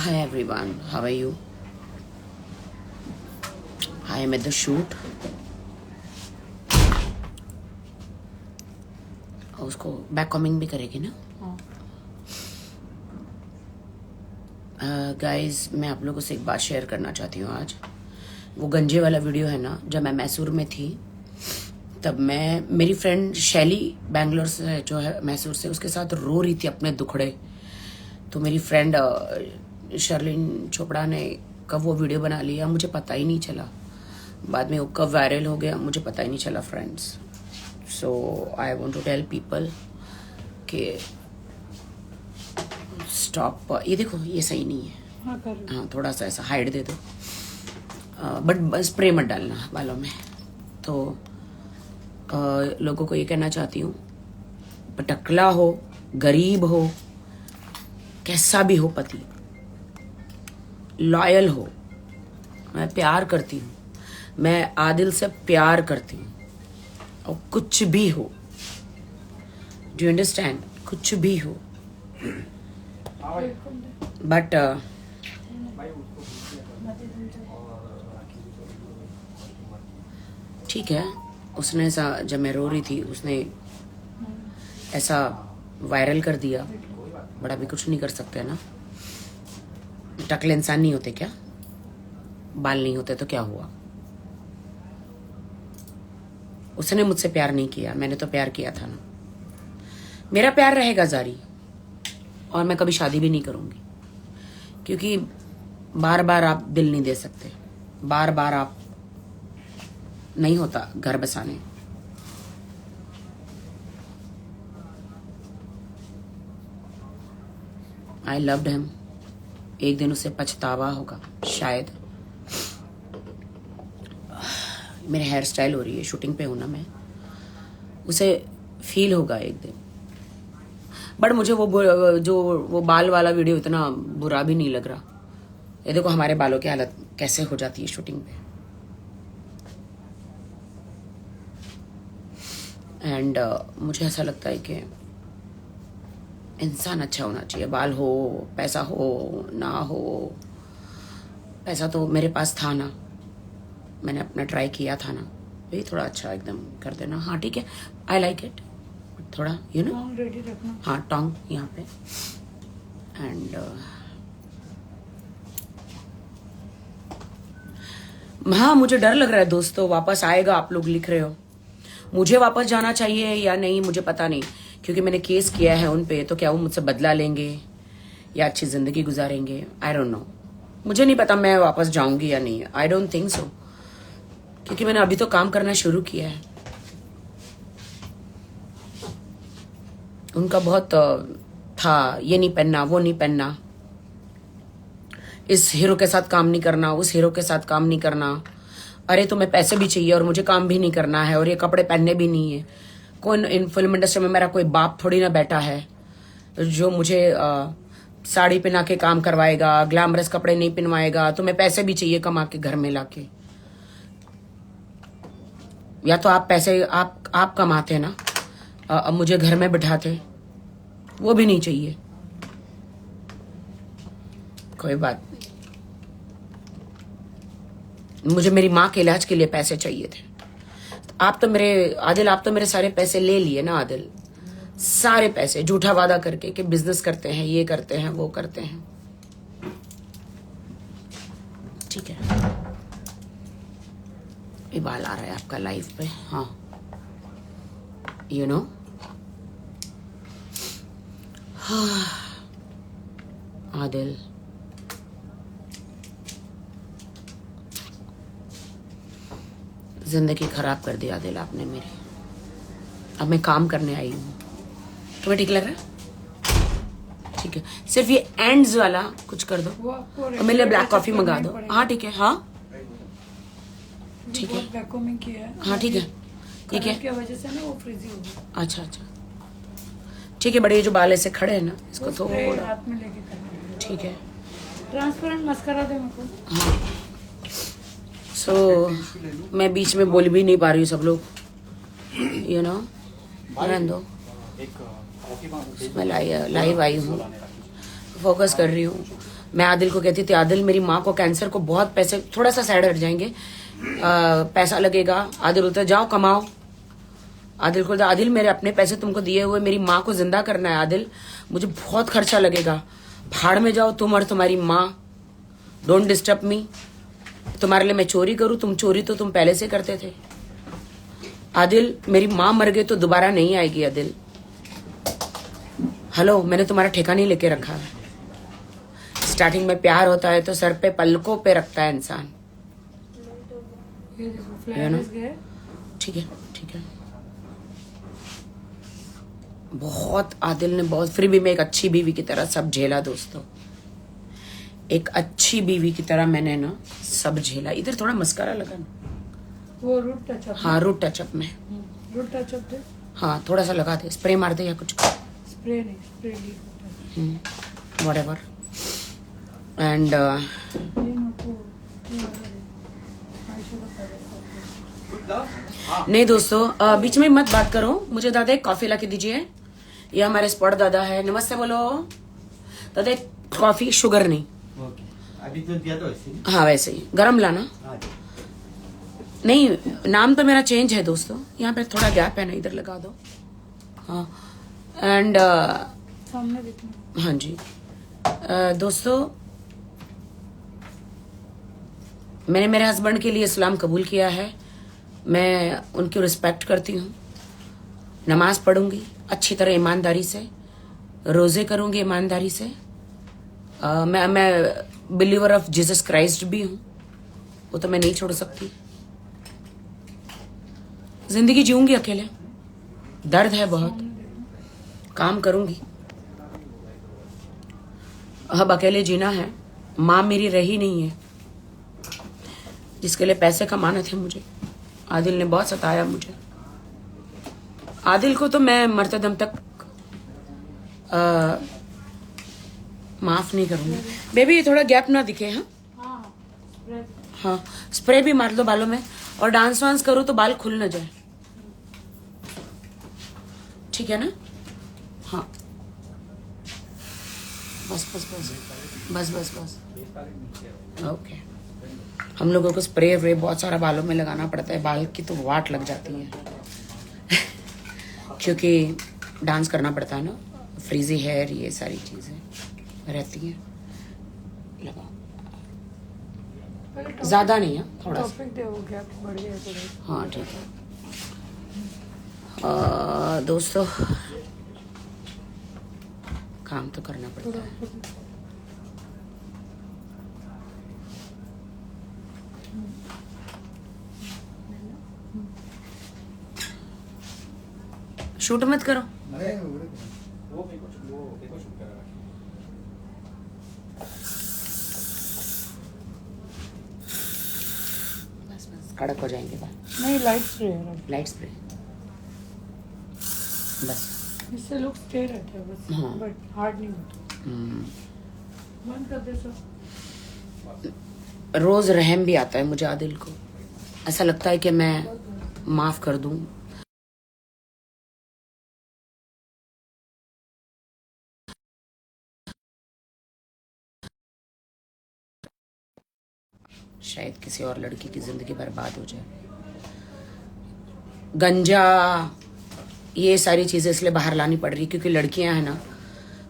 Hi everyone, how are you? I am at the shoot. उसको back combing भी करेगी ना? गाइस मैं आप लोगों से एक बात शेयर करना चाहती हूँ आज। वो गंजे वाला वीडियो है ना, जब मैं मैसूर में थी तब मेरी फ्रेंड शैली बैंगलोर से जो है मैसूर से, उसके साथ रो रही थी अपने दुखड़े। तो मेरी फ्रेंड शर्लिन चोपड़ा ने कब वो वीडियो बना लिया मुझे पता ही नहीं चला। बाद में वो कब वायरल हो गया मुझे पता ही नहीं चला friends. So I want to tell people कि स्टॉप। ये देखो ये सही नहीं है। हाँ थोड़ा सा ऐसा हाइड दे दो, बट स्प्रे मत डालना बालों में। तो लोगों को ये कहना चाहती हूँ, टकला हो गरीब हो कैसा भी हो, पति लॉयल हो। मैं प्यार करती हूँ, मैं आदिल से प्यार करती हूँ, और कुछ भी हो, डू यू अंडरस्टैंड, कुछ भी हो, बट ठीक है। उसने ऐसा, जब मैं रो रही थी उसने ऐसा वायरल कर दिया, बड़ा भी कुछ नहीं कर सकते ना। टकले इंसान नहीं होते क्या? बाल नहीं होते तो क्या हुआ? उसने मुझसे प्यार नहीं किया, मैंने तो प्यार किया था ना। मेरा प्यार रहेगा जारी, और मैं कभी शादी भी नहीं करूंगी, क्योंकि बार बार आप दिल नहीं दे सकते, बार बार आप नहीं होता घर बसाने। I loved him. एक दिन उसे पछतावा होगा शायद। मेरे हेयर स्टाइल हो रही है, शूटिंग पे हूं ना मैं, उसे फील होगा एक दिन। बट मुझे वो बाल वाला वीडियो इतना बुरा भी नहीं लग रहा। ये देखो हमारे बालों की हालत कैसे हो जाती है शूटिंग पे। एंड मुझे ऐसा लगता है कि इंसान अच्छा होना चाहिए। बाल हो, पैसा हो ना हो, पैसा तो मेरे पास था ना, मैंने अपना ट्राई किया था ना, वही थोड़ा अच्छा एकदम कर देना। हाँ ठीक है, आई लाइक इट, थोड़ा यू नो रेडी रखना। हाँ टोंग यहाँ पे। एंड हाँ मुझे डर लग रहा है दोस्तों, वापस आएगा आप लोग लिख रहे हो। मुझे वापस जाना चाहिए या नहीं मुझे पता नहीं, क्योंकि मैंने केस किया है उन पे। तो क्या वो मुझसे बदला लेंगे या अच्छी जिंदगी गुजारेंगे? आई डोंट नो, मुझे नहीं पता मैं वापस जाऊंगी या नहीं। आई डोंट थिंक सो, क्योंकि मैंने अभी तो काम करना शुरू किया है। उनका बहुत था, ये नहीं पहनना वो नहीं पहनना, इस हीरो के साथ काम नहीं करना, उस हीरो के साथ काम नहीं करना। अरे तुम्हें पैसे भी चाहिए और मुझे काम भी नहीं करना है, और ये कपड़े पहनने भी नहीं है। कोई इन फिल्म इंडस्ट्री में मेरा कोई बाप थोड़ी ना बैठा है जो मुझे साड़ी पहना के काम करवाएगा, ग्लैमरस कपड़े नहीं पहनवाएगा। तुम्हें पैसे भी चाहिए कमा के घर में लाके, या तो आप पैसे आप कमाते ना, अब मुझे घर में बिठाते, वो भी नहीं चाहिए। कोई बात नहीं, मुझे मेरी माँ के इलाज के लिए पैसे चाहिए थे। आप तो मेरे आदिल, आप तो मेरे सारे पैसे ले लिए ना आदिल, सारे पैसे झूठा वादा करके कि बिजनेस करते हैं, ये करते हैं, वो करते हैं। ठीक है, ये बाल आ रहा है आपका लाइफ पे। हाँ यू नो, आदिल जिंदगी खराब कर दी आदिल आपने मेरी। अब मैं काम करने आई हूँ, तुम्हें ठीक लग रहा है? ठीक है, सिर्फ ये एंड्स वाला कुछ कर दो और मेरे लिए ब्लैक कॉफी मंगा दो। हाँ ठीक है, हाँ ठीक है, हाँ ठीक है, ठीक है, वजह से ना वो फ्रीजी हो गया। अच्छा अच्छा ठीक है, बड़े जो बाल ऐसे खड़े हैं ना, इसको थोड़ा हाथ में लेके, ठीक है। ट्रांसपेरेंट मस्करा दे मेरे को। हाँ मैं बीच में बोल भी नहीं पा रही हूँ, सब लोग यू नो रहने दो। मैं लाइव आई हूँ, फोकस कर रही हूँ। मैं आदिल को कहती थी, आदिल मेरी माँ को कैंसर को बहुत पैसे, थोड़ा सा साइड हट जाएंगे, पैसा लगेगा। आदिल बोलता जाओ कमाओ। आदिल को आदिल मेरे अपने पैसे तुमको दिए हुए, मेरी माँ को जिंदा करना है आदिल, मुझे बहुत खर्चा लगेगा। भाड़ में जाओ तुम और तुम्हारी माँ, डोंट डिस्टर्ब मी। तुम्हारे लिए मैं चोरी करूं? तुम चोरी तो तुम पहले से करते थे। आदिल मेरी माँ मर गई तो दोबारा नहीं आएगी आदिल। हेलो, मैंने तुम्हारा ठेका नहीं लेके रखा है। स्टार्टिंग में प्यार होता है तो सर पे पलकों पे रखता है इंसान, ठीक है ठीक है। बहुत आदिल ने बहुत, फिर भी मैं एक अच्छी बीवी की तरह सब झेला दोस्तों, एक अच्छी बीवी की तरह मैंने ना सब झेला। इधर थोड़ा मस्कारा लगा ना, वो रूट टचअप। हाँ रूट टचअप में, रूट टचअप दे। हाँ थोड़ा सा लगा दे, स्प्रे मार दे या कुछ, स्प्रे नहीं, स्प्रे नहीं, व्हाटएवर। एंड नहीं दोस्तों, बीच में मत बात करो। मुझे दादा एक कॉफी ला के दीजिए। ये हमारे स्पॉट दादा है, नमस्ते बोलो दादा। एक कॉफी, शुगर नहीं। अभी तो दिया तो ऐसे ही। हाँ वैसे ही, गरम लाना। नहीं, नाम तो मेरा चेंज है दोस्तों, यहाँ पे थोड़ा गैप है ना, इधर लगा दो। हाँ एंड सामने देखना। हाँ जी दोस्तों, मैंने मेरे हस्बैंड के लिए इस्लाम कबूल किया है। मैं उनकी रिस्पेक्ट करती हूँ, नमाज पढ़ूंगी अच्छी तरह ईमानदारी से, रोजे करूंगी ईमानदारी से। मैं बिलीवर ऑफ जीसस क्राइस्ट भी हूँ, वो तो मैं नहीं छोड़ सकती। जिंदगी जीऊंगी अकेले, दर्द है बहुत, काम करूंगी। अब अकेले जीना है। माँ मेरी रही नहीं है, जिसके लिए पैसे कमाने थे मुझे। आदिल ने बहुत सताया मुझे। आदिल को तो मैं मरते दम तक माफ नहीं करूंगी। बेबी थोड़ा गैप ना दिखे। हाँ हाँ, स्प्रे भी मार लो बालों में, और डांस वांस करो तो बाल खुल ना जाए, ठीक है ना? हाँ बस बस बस बस बस बस ओके। हम लोगों को स्प्रे व्रे बहुत सारा बालों में लगाना पड़ता है, बाल की तो वाट लग जाती है क्योंकि डांस करना पड़ता है ना, फ्रीजी हेयर, ये सारी चीजें रहती हैं। लगाओ, ज्यादा नहीं है, थोड़ा सा। हाँ ठीक है। दोस्तों काम तो करना पड़ता है। शूट मत करो। बस बस, कड़क हो जाएंगे बाल। नहीं, लाइट स्प्रे है। लाइट स्प्रे बस, इससे लुक स्टे रहता है बस। हाँ। बट हार्ड नहीं होता। बंद कर दे सब। रोज रहम भी आता है मुझे आदिल को, ऐसा लगता है कि मैं माफ कर दूं। शायद किसी और लड़की की जिंदगी बर्बाद हो जाए। गंजा, ये सारी चीजें इसलिए बाहर लानी पड़ रही क्योंकि लड़कियां हैं ना,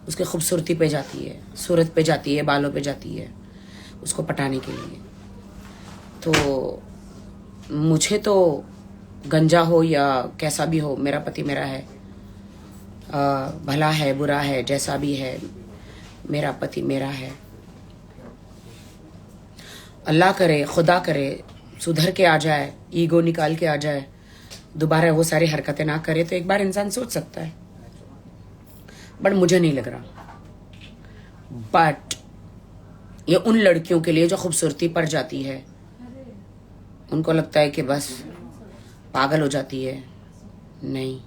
उसके खूबसूरती पे जाती है, सूरत पे जाती है, बालों पे जाती है, उसको पटाने के लिए। तो मुझे तो गंजा हो या कैसा भी हो, मेरा पति मेरा है। भला है बुरा है जैसा भी है, मेरा पति मेरा है। अल्लाह करे, खुदा करे सुधर के आ जाए, ईगो निकाल के आ जाए, दोबारा वो सारी हरकतें ना करे, तो एक बार इंसान सोच सकता है। बट मुझे नहीं लग रहा। बट ये उन लड़कियों के लिए जो खूबसूरती पर जाती है, उनको लगता है कि बस पागल हो जाती है। नहीं,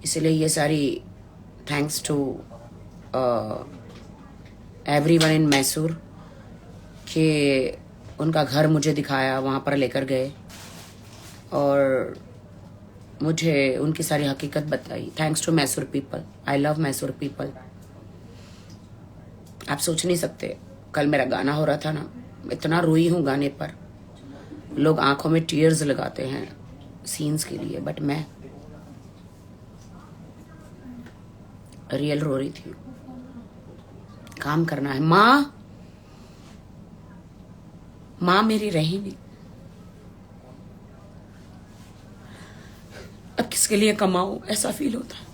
इसलिए ये सारी thanks to everyone in Mysore कि उनका घर मुझे दिखाया, वहाँ पर लेकर गए और मुझे उनकी सारी हकीकत बताई। Thanks to Mysore people, I love Mysore people. आप सोच नहीं सकते, कल मेरा गाना हो रहा था ना, इतना रोई हूं गाने पर। लोग आंखों में टीयर्स लगाते हैं सीन्स के लिए, बट मैं रियल रो रही थी। काम करना है। माँ मेरी रही नहीं। अब किसके लिए कमाऊं, ऐसा फील होता है।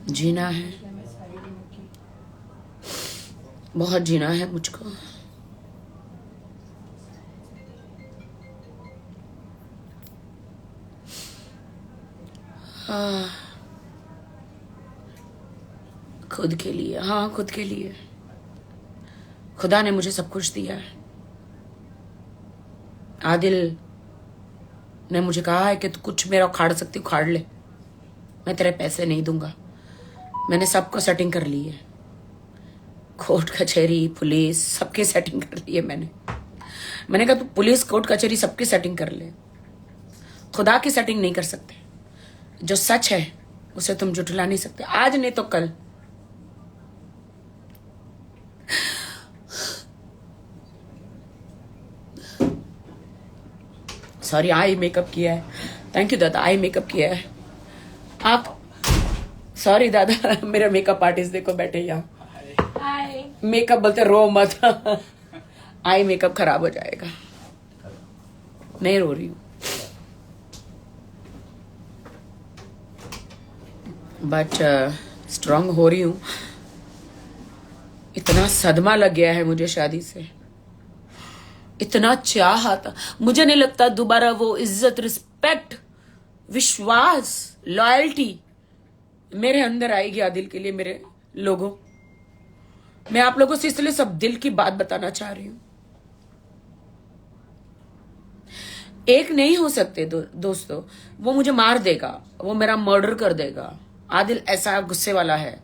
जीना है, बहुत जीना है मुझको। खुद के लिए, हाँ खुद के लिए। खुदा ने मुझे सब कुछ दिया है। आदिल ने मुझे कहा है कि तू कुछ मेरा उखाड़ सकती, उखाड़ ले, मैं तेरे पैसे नहीं दूंगा। मैंने सबको सेटिंग कर ली है, कोर्ट कचहरी पुलिस सबकी सेटिंग कर ली है। मैंने कहा तू पुलिस कोर्ट कचहरी सबकी सेटिंग कर ले, खुदा की सेटिंग नहीं कर सकते। जो सच है उसे तुम जुटला नहीं सकते, आज नहीं तो कल। सॉरी, आई मेकअप किया है। थैंक यू दादा, आई मेकअप किया है। आप सॉरी दादा, मेरा मेकअप आर्टिस्ट देखो बैठे यहाँ। मेकअप बोलते रो मत। आई मेकअप खराब हो जाएगा। नहीं रो रही हूँ, बट स्ट्रांग हो रही हूँ। इतना सदमा लग गया है मुझे शादी से, इतना चाह आता। मुझे नहीं लगता दोबारा वो इज्जत, रिस्पेक्ट, विश्वास, लॉयल्टी मेरे अंदर आएगी आदिल के लिए। मेरे लोगों, मैं आप लोगों से इसलिए सब दिल की बात बताना चाह रही हूं। एक नहीं हो सकते दोस्तों। वो मुझे मार देगा, वो मेरा मर्डर कर देगा। आदिल ऐसा गुस्से वाला है।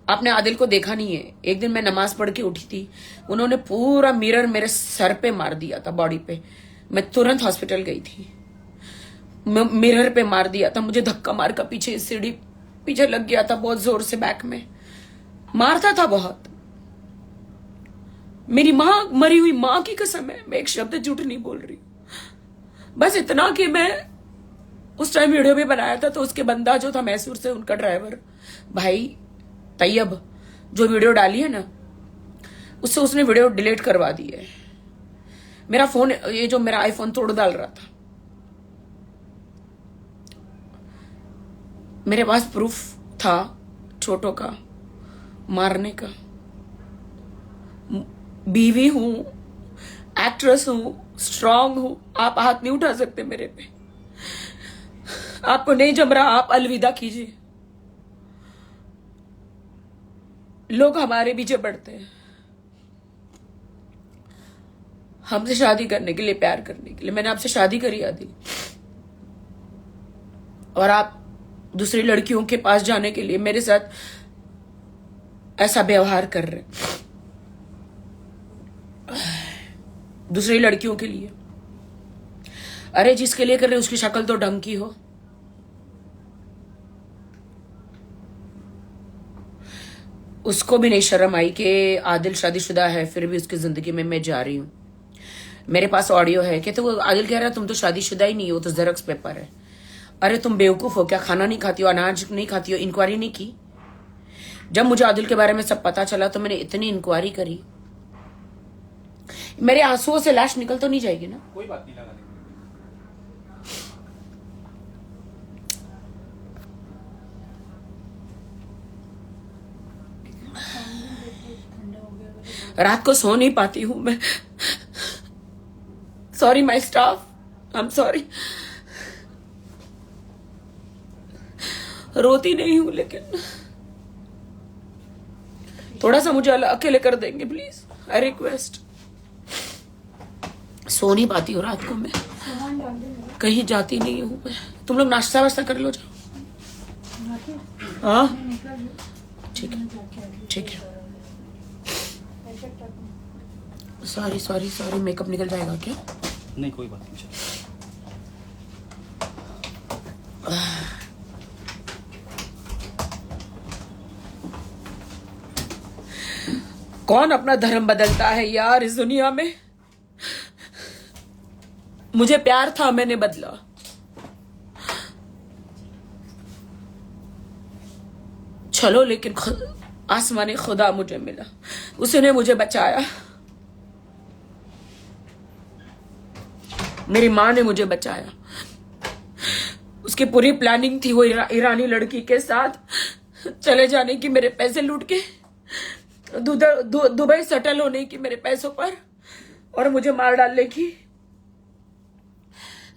आपने आदिल को देखा नहीं है। एक दिन मैं नमाज पढ़ के उठी थी, उन्होंने पूरा मिरर मेरे सर पे मार दिया था, बॉडी पे। मैं तुरंत हॉस्पिटल गई थी। मिरर पे मार दिया था, मुझे धक्का मार का पीछे सीढ़ी पीछे लग गया था बहुत जोर से, बैक में मारता था बहुत। मेरी माँ, मरी हुई माँ की कसम है, मैं एक शब्द झूठ नहीं बोल रही। बस इतना कि मैं उस टाइम वीडियो भी बनाया था, तो उसके बंदा जो था मैसूर से, उनका ड्राइवर भाई तैयब, जो वीडियो डाली है ना, उससे उसने वीडियो डिलीट करवा दी है। मेरा फोन, ये जो मेरा आईफोन तोड़ डाल रहा था, मेरे पास प्रूफ था छोटों का मारने का। बीवी हूं, एक्ट्रेस हूं, स्ट्रांग हूं, आप हाथ नहीं उठा सकते मेरे पे। आपको नहीं जम रहा, आप अलविदा कीजिए। लोग हमारे पीछे पड़ते हैं, हमसे शादी करने के लिए, प्यार करने के लिए। मैंने आपसे शादी करी आदि, और आप दूसरी लड़कियों के पास जाने के लिए मेरे साथ ऐसा व्यवहार कर रहे, दूसरी लड़कियों के लिए। अरे जिसके लिए कर रहे उसकी शक्ल तो ढंग की हो। उसको भी नहीं शर्म आई कि आदिल शादीशुदा है, फिर भी उसकी जिंदगी में मैं जा रही हूं। मेरे पास ऑडियो है कि तो आदिल कह रहा है तुम तो शादीशुदा ही नहीं हो, तो जेरॉक्स पेपर है। अरे तुम बेवकूफ हो क्या? खाना नहीं खाती हो, अनाज नहीं खाती हो? इंक्वायरी नहीं की? जब मुझे आदिल के बारे में सब पता चला तो मैंने इतनी इंक्वायरी करी। मेरे आंसुओं से लाश निकल तो नहीं जाएगी ना? कोई बात नहीं, लगा देंगे। रात को सो नहीं पाती हूं मैं। Sorry my staff, I am sorry. रोती नहीं हूं, लेकिन थोड़ा सा मुझे अकेले कर देंगे प्लीज, आई रिक्वेस्ट। सो नहीं पाती हूँ रात को मैं, कहीं जाती नहीं हूँ मैं। तुम लोग नाश्ता वास्ता कर लो, जाओ। हाँ ठीक है, ठीक है। सॉरी सॉरी सॉरी, मेकअप निकल जाएगा क्या? नहीं कोई बात नहीं। कौन अपना धर्म बदलता है यार इस दुनिया में? मुझे प्यार था, मैंने बदला। चलो, लेकिन आसमानी खुदा मुझे मिला, उसने मुझे बचाया। मेरी माँ ने मुझे बचाया। उसकी पूरी प्लानिंग थी वो ईरानी लड़की के साथ चले जाने की, मेरे पैसे लूट के दुबई सेटल होने की मेरे पैसों पर, और मुझे मार डालने की।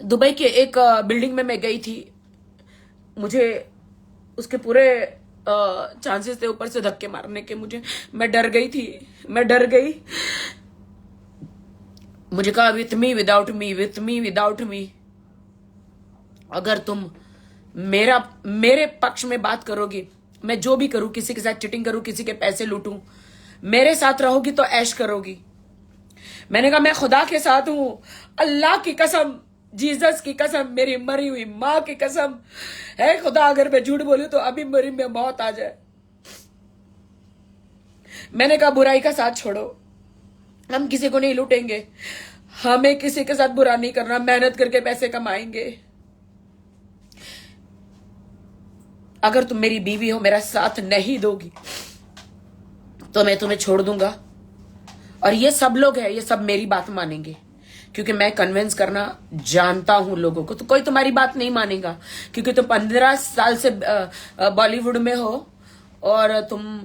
दुबई के एक बिल्डिंग में मैं गई थी, मुझे उसके पूरे चांसेस थे ऊपर से धक्के मारने के। मैं डर गई थी, मैं डर गई। मुझे कहा with me without me, with me without me. अगर तुम मेरे पक्ष में बात करोगी, मैं जो भी करूं, किसी के साथ चिटिंग करूं, किसी के पैसे लूटूं, मेरे साथ रहोगी तो ऐश करोगी। मैंने कहा मैं खुदा के साथ हूं, अल्लाह की कसम, जीसस की कसम, मेरी मरी हुई माँ की कसम है खुदा, अगर मैं झूठ बोलूं तो अभी मरी में मौत आ जाए। मैंने कहा बुराई का साथ छोड़ो, हम किसी को नहीं लूटेंगे, हमें किसी के साथ बुरा नहीं करना, मेहनत करके पैसे कमाएंगे। अगर तुम मेरी बीवी हो, मेरा साथ नहीं दोगी तो मैं तुम्हें छोड़ दूंगा। और ये सब लोग हैं, ये सब मेरी बात मानेंगे, क्योंकि मैं कन्विंस करना जानता हूं लोगों को। तो कोई तुम्हारी बात नहीं मानेगा, क्योंकि तुम 15 साल से बॉलीवुड में हो और तुम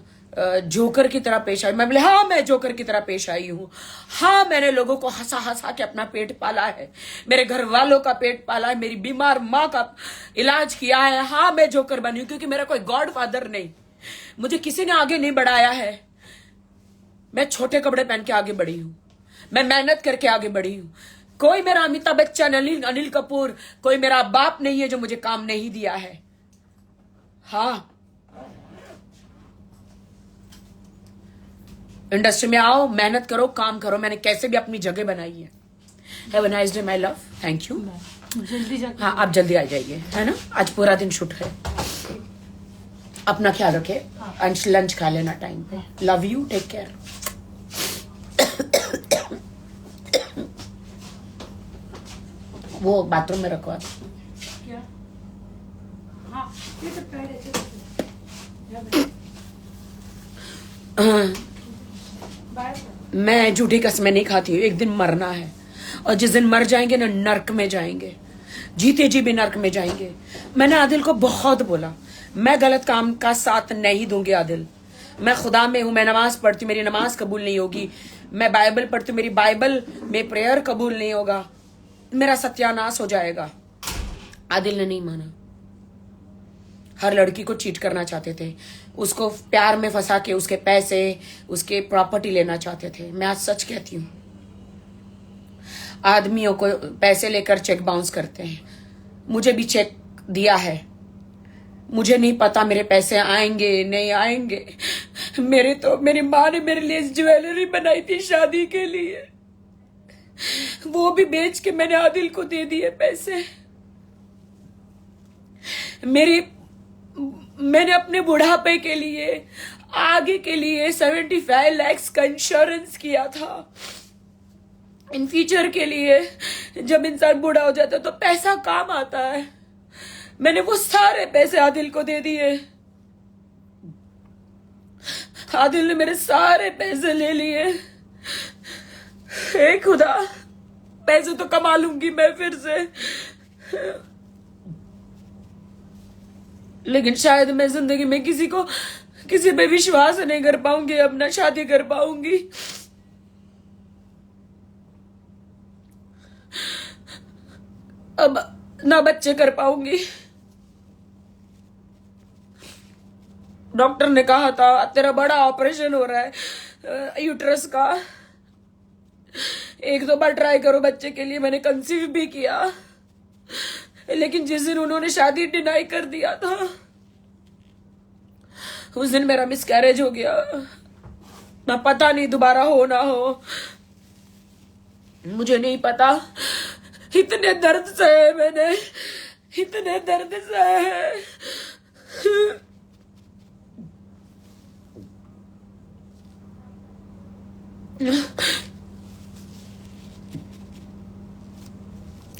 जोकर की तरह पेश आई। मैं बोले हाँ, मैं जोकर की तरह पेश आई हूं। हाँ, मैंने लोगों को हंसा हंसा के अपना पेट पाला है, मेरे घर वालों का पेट पाला है, मेरी बीमार माँ का इलाज किया है। हाँ, मैं जोकर बनी हूं, क्योंकि मेरा कोई गॉड फादर नहीं, मुझे किसी ने आगे नहीं बढ़ाया है। मैं छोटे कपड़े पहन के आगे बढ़ी हूं, मैं मेहनत करके आगे बढ़ी हूं। कोई मेरा अमिताभ बच्चन, अनिल कपूर, कोई मेरा बाप नहीं है जो मुझे काम नहीं दिया है। हाँ, इंडस्ट्री में आओ, मेहनत करो, काम करो, मैंने कैसे भी अपनी जगह बनाई है। Have a nice day my love, thank you. जल्दी जाके, हाँ, आप जल्दी आ जाइए, है ना, आज पूरा दिन शूट है। अपना ख्याल रखे, लंच खा लेना टाइम पे। Love you, take care. वो बाथरूम में रखवा दो। क्या? हाँ, ये तो पैर है, चलो। बाय। मैं झूठी कसमें नहीं खाती हूँ, एक दिन मरना है, और जिस दिन मर जाएंगे ना, नर्क में जाएंगे, जीते जी भी नर्क में जाएंगे। मैंने आदिल को बहुत बोला, मैं गलत काम का साथ नहीं दूंगी आदिल। मैं खुदा में हूं, मैं नमाज पढ़ती हूँ, मेरी नमाज कबूल नहीं होगी। मैं बाइबल पढ़ती हूँ, मेरी बाइबल में प्रेयर कबूल नहीं होगा, मेरा सत्यानाश हो जाएगा। आदिल ने नहीं माना। हर लड़की को चीट करना चाहते थे, उसको प्यार में फंसा के उसके पैसे, उसके प्रॉपर्टी लेना चाहते थे। मैं आज सच कहती हूँ, आदमियों को पैसे लेकर चेक बाउंस करते हैं। मुझे भी चेक दिया है, मुझे नहीं पता मेरे पैसे आएंगे नहीं आएंगे। मेरी माँ ने मेरे लिए ज्वेलरी बनाई थी शादी के लिए, वो भी बेच के मैंने आदिल को दे दिए पैसे। मैंने अपने बुढ़ापे के लिए, आगे के लिए 75 लाख का इंश्योरेंस किया था, इन फ्यूचर के लिए। जब इंसान बूढ़ा हो जाता है तो पैसा काम आता है। मैंने वो सारे पैसे आदिल को दे दिए। आदिल ने मेरे सारे पैसे ले लिए। हे खुदा, पैसे तो कमा लूंगी मैं फिर से, लेकिन शायद मैं जिंदगी में किसी पे विश्वास नहीं कर पाऊंगी, अब ना शादी कर पाऊंगी। अब ना बच्चे कर पाऊंगी। डॉक्टर ने कहा था तेरा बड़ा ऑपरेशन हो रहा है यूट्रस का, 1-2 बार ट्राई करो बच्चे के लिए। मैंने कंसीव भी किया, लेकिन जिस दिन उन्होंने शादी डिनाई कर दिया था, उस दिन मेरा मिसकैरेज हो गया। ना पता नहीं दोबारा हो ना हो, मुझे नहीं पता। इतने दर्द सहे मैंने, इतने दर्द सहे।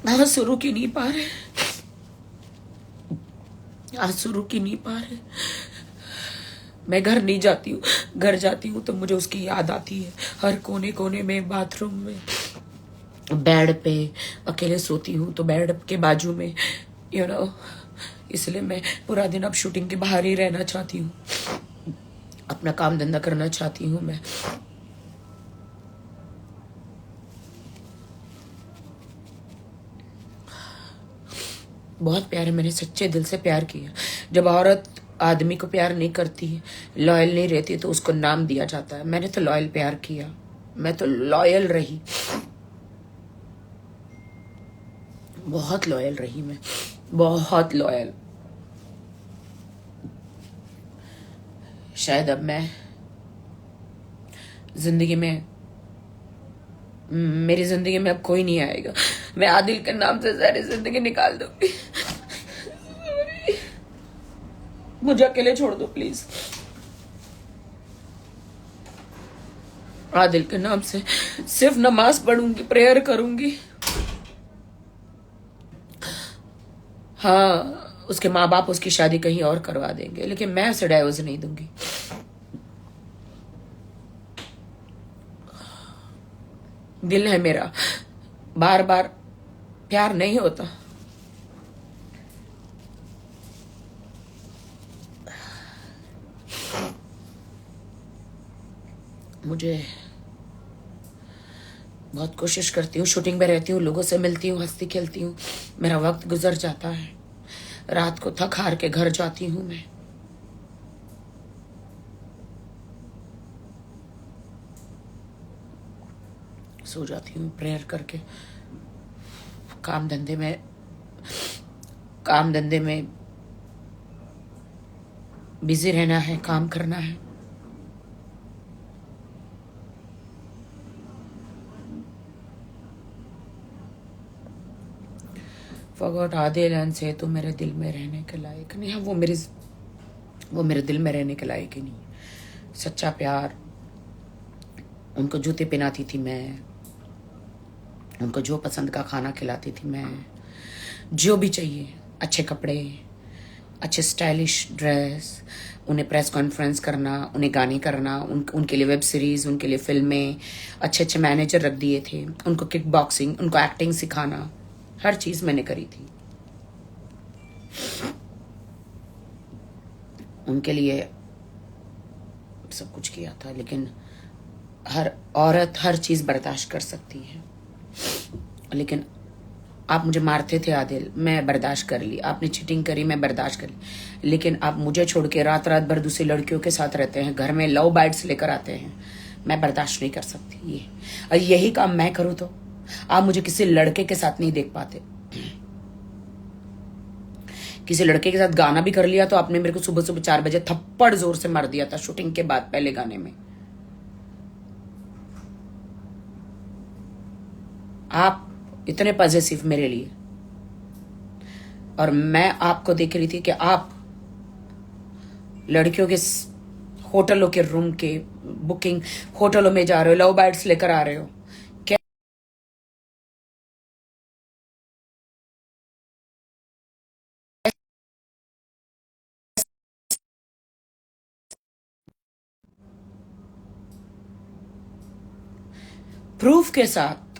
आंसू रुक ही नहीं पा रहे, आंसू रुक ही नहीं पा रहे। मैं घर नहीं जाती हूँ, घर जाती हूँ तो मुझे उसकी याद आती है। हर कोने कोने में, बाथरूम में, बेड पे अकेले सोती हूँ तो बेड के बाजू में, यू नो। इसलिए मैं पूरा दिन अब शूटिंग के बाहर ही रहना चाहती हूँ, अपना काम धंधा करना चाहती हूँ मैं। बहुत प्यार है, मैंने सच्चे दिल से प्यार किया। जब औरत आदमी को प्यार नहीं करती, लॉयल नहीं रहती, तो उसको नाम दिया जाता है। मैंने तो लॉयल प्यार किया, मैं तो लॉयल रही, बहुत लॉयल रही मैं, बहुत लॉयल। शायद अब मैं जिंदगी में, मेरी जिंदगी में अब कोई नहीं आएगा। मैं आदिल के नाम से सारी जिंदगी निकाल दूंगी। मुझे अकेले छोड़ दो प्लीज। आदिल के नाम से सिर्फ नमाज पढ़ूंगी, प्रेयर करूंगी। हाँ, उसके माँ बाप उसकी शादी कहीं और करवा देंगे, लेकिन मैं उसे डाइवोर्स नहीं दूंगी। दिल है मेरा, बार बार प्यार नहीं होता। मुझे बहुत कोशिश करती हूँ, शूटिंग में रहती हूँ, लोगों से मिलती हूँ, हंसती खेलती हूँ, मेरा वक्त गुजर जाता है। रात को थक हार के घर जाती हूँ मैं। सो जाती हूँ प्रेयर करके। काम धंधे में बिजी रहना है, काम करना है। फॉरगॉट आदिल एंड से तो मेरे दिल में रहने के लायक नहीं है। वो मेरे दिल में रहने के लायक ही नहीं। सच्चा प्यार, उनको जूते पहनाती थी मैं, उनको जो पसंद का खाना खिलाती थी मैं, जो भी चाहिए, अच्छे कपड़े, अच्छे स्टाइलिश ड्रेस, उन्हें प्रेस कॉन्फ्रेंस करना, उन्हें गाने करना, उनके लिए वेब सीरीज, उनके लिए फिल्में, अच्छे अच्छे मैनेजर रख दिए थे, उनको किक बॉक्सिंग, उनको एक्टिंग सिखाना, हर चीज मैंने करी थी उनके लिए, सब कुछ किया था। लेकिन हर औरत हर चीज बर्दाश्त कर सकती है, लेकिन आप मुझे मारते थे आदिल, मैं बर्दाश्त कर ली। आपने चीटिंग करी, मैं बर्दाश्त कर ली। लेकिन आप मुझे छोड़ के रात रात भर दूसरी लड़कियों के साथ रहते हैं, घर में लव बाइट्स लेकर आते हैं, मैं बर्दाश्त नहीं कर सकती ये। और यही काम मैं करूँ तो आप मुझे किसी लड़के के साथ नहीं देख पाते। किसी लड़के के साथ गाना भी कर लिया तो आपने मेरे को सुबह सुबह 4 बजे थप्पड़ जोर से मार दिया था शूटिंग के बाद, पहले गाने में। आप इतने पॉजिटिव मेरे लिए, और मैं आपको देख रही थी कि आप लड़कियों के होटलों के रूम के बुकिंग, होटलों में जा रहे हो, लव बाइट्स लेकर आ रहे हो। प्रूफ के साथ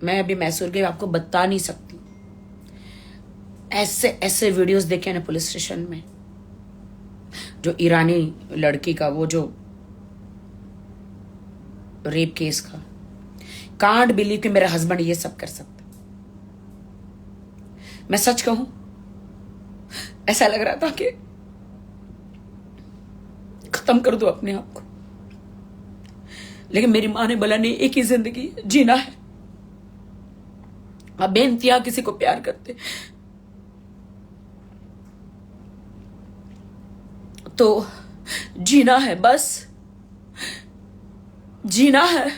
मैं अभी मैसूर गई, आपको बता नहीं सकती। ऐसे ऐसे वीडियोस देखे ना पुलिस स्टेशन में, जो ईरानी लड़की का, वो जो रेप केस का। कांट बिलीव कि मेरा हस्बैंड ये सब कर सकता। मैं सच कहूं, ऐसा लग रहा था कि खत्म कर दो अपने आप को, लेकिन मेरी माँ ने बोला नहीं, एक ही जिंदगी जीना है। आप बेनतिया किसी को प्यार करते तो जीना है, बस जीना है,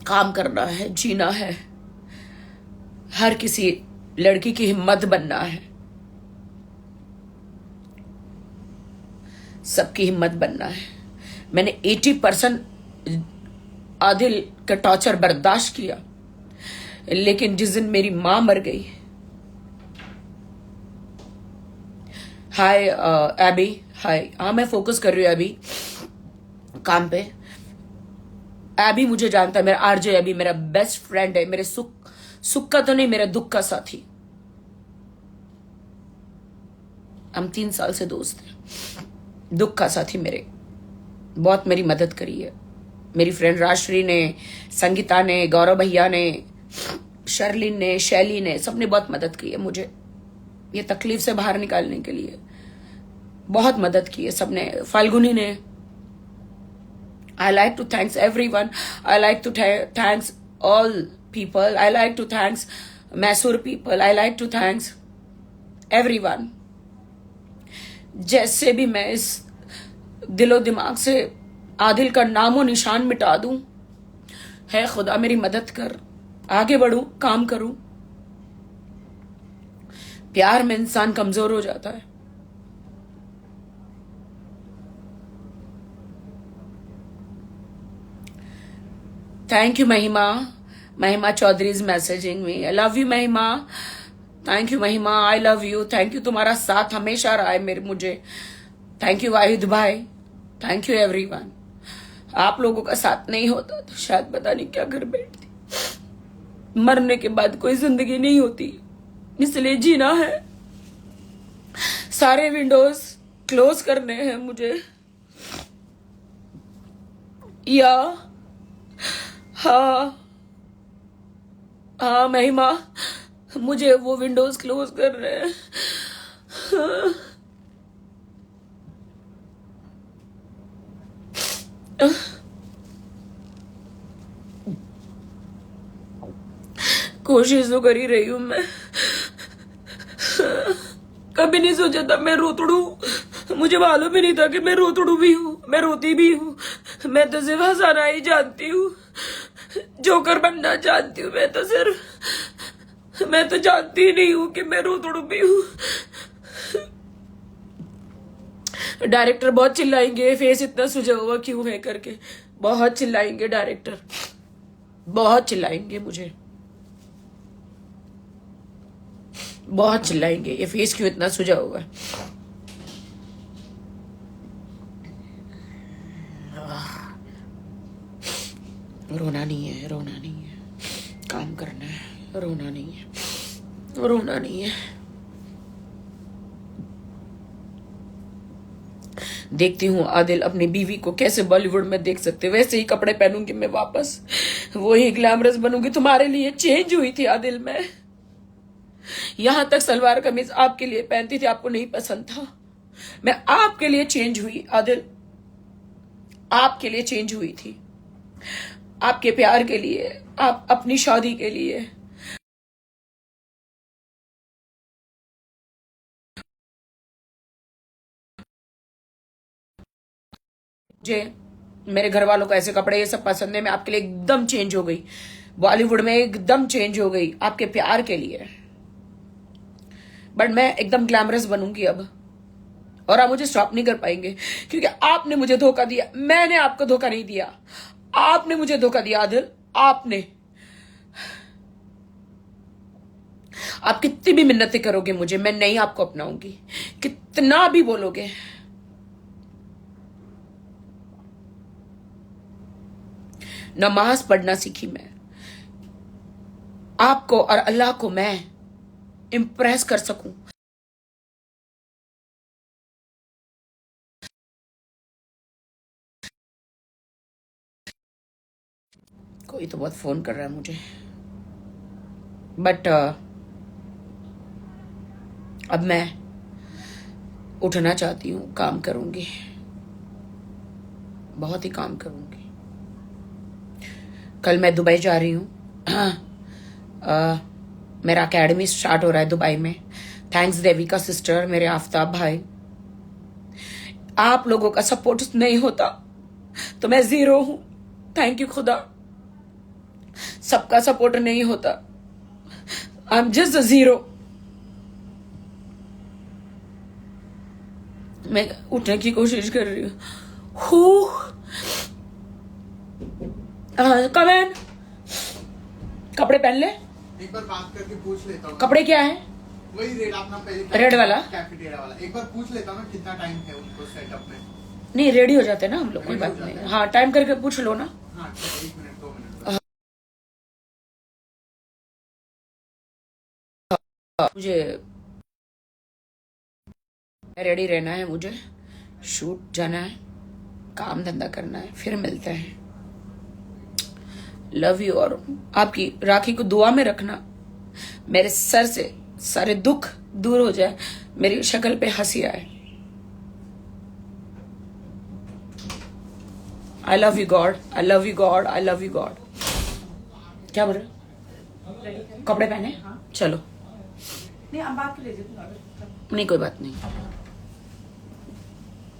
काम करना है, जीना है, हर किसी लड़की की हिम्मत बनना है। सबकी हिम्मत बनना है। मैंने 80% आदिल का टॉर्चर बर्दाश्त किया, लेकिन जिस दिन मेरी मां मर गई, हाय एबी, हाय, हाँ मैं फोकस कर रही हूँ अभी काम पे। एबी मुझे जानता है, मेरा आरजे एबी मेरा बेस्ट फ्रेंड है, मेरे सुख का तो नहीं, मेरे दुख का साथी। हम 3 साल से दोस्त हैं। दुख का साथी मेरे, बहुत मेरी मदद करी है। मेरी फ्रेंड राजश्री ने, संगीता ने, गौरव भैया ने, शर्लिन ने, शैली ने, सबने बहुत मदद की है मुझे ये तकलीफ से बाहर निकालने के लिए। बहुत मदद की है सबने। फाल्गुनी ने। I like to thanks everyone. I like to thanks all people. I like to thanks Mysore people. I like to thanks everyone. जैसे भी मैं इस दिलो दिमाग से आदिल का नामो निशान मिटा दूं, है खुदा मेरी मदद कर, आगे बढ़ूं, काम करूं। प्यार में इंसान कमजोर हो जाता है। Thank you Mahima. Mahima Chaudhary is messaging me. I love you Mahima. Thank you Mahima, I love you. Thank you, तुम्हारा साथ हमेशा रहा है मेरे मुझे। थैंक यू वाहिद भाई। Thank you everyone. आप लोगों का साथ नहीं होता तो शायद पता नहीं क्या कर बैठती। मरने के बाद कोई जिंदगी नहीं होती, इसलिए जीना है। सारे विंडोज क्लोज करने हैं मुझे, या हाँ महिमा, मुझे वो विंडोज क्लोज कर रहे हैं। कोशिश तो कर ही रही हूं मैं। कभी नहीं सोचा था मैं रोतड़ू। मुझे मालूम ही नहीं था कि मैं रोतड़ू भी हूँ, मैं रोती भी हूँ। मैं तो सिर्फ हंसाना ही जानती हूँ, जोकर बनना चाहती हूँ। मैं तो जानती ही नहीं हूँ कि मैं रोतड़ू भी हूँ। डायरेक्टर बहुत चिल्लाएंगे, फेस इतना सुजा हुआ क्यों है करके। बहुत चिल्लाएंगे डायरेक्टर, बहुत चिल्लाएंगे मुझे, बहुत चिल्लाएंगे ये फेस क्यों इतना सुजा हुआ है। रोना नहीं है, रोना नहीं है, काम करना है। रोना नहीं है, रोना नहीं है। देखती हूँ आदिल अपनी बीवी को कैसे बॉलीवुड में देख सकते, वैसे ही कपड़े पहनूंगी मैं वापस, वही ग्लैमरस बनूंगी। तुम्हारे लिए चेंज हुई थी आदिल मैं, यहां तक सलवार कमीज आपके लिए पहनती थी, आपको नहीं पसंद था। मैं आपके लिए चेंज हुई आदिल, आपके लिए चेंज हुई थी, आपके प्यार के लिए, आप अपनी शादी के लिए। मुझे मेरे घर वालों को ऐसे कपड़े ये सब पसंद है, मैं आपके लिए एकदम चेंज हो गई, बॉलीवुड में एकदम चेंज हो गई आपके प्यार के लिए। बट मैं एकदम ग्लैमरस बनूंगी अब, और आप मुझे स्टॉप नहीं कर पाएंगे, क्योंकि आपने मुझे धोखा दिया। मैंने आपको धोखा नहीं दिया, आपने मुझे धोखा दिया आदिल, आपने। आप कितनी भी मिन्नतें करोगे मुझे, मैं नहीं आपको अपनाऊंगी, कितना भी बोलोगे। नमाज पढ़ना सीखी मैं, आपको और अल्लाह को मैं इंप्रेस कर सकूं। कोई तो बहुत फोन कर रहा है मुझे, बट अब मैं उठना चाहती हूँ, काम करूंगी, बहुत ही काम करूंगी। कल मैं दुबई जा रही हूँ, मेरा एकेडमी स्टार्ट हो रहा है दुबई में। थैंक्स देविका सिस्टर, मेरे आफ्ताब भाई। आप लोगों का सपोर्ट नहीं होता तो मैं जीरो हूं। थैंक यू खुदा, सबका सपोर्ट नहीं होता, आई एम जस्ट जीरो। मैं उठने की कोशिश कर रही हूँ। कम इन। कपड़े पहन ले। एक बार बात करके पूछ लेता हूँ। कपड़े क्या है? वही रेड अपना पहले रेड वाला? कैफेटेरिया वाला। एक बार पूछ लेता हूँ कितना टाइम है उनको सेटअप में। नहीं रेडी हो जाते हैं ना हम लोग, कोई Ready हो बात जाते नहीं। हैं। हाँ टाइम करके पूछ लो ना। हाँ 1 मिनट 2 मिनट। मुझे रेडी रहना है, मुझे शूट जाना है, काम धंधा करना है, फिर मिलते हैं। Love you. और आपकी राखी को दुआ में रखना, मेरे सर से सारे दुख दूर हो जाए, मेरी शक्ल पे हंसी आए। आई love you God, I love you God, I love you God. क्या बोल रहे? कपड़े पहने? चलो। नहीं अब बात कर लीजिए। नहीं कोई बात नहीं।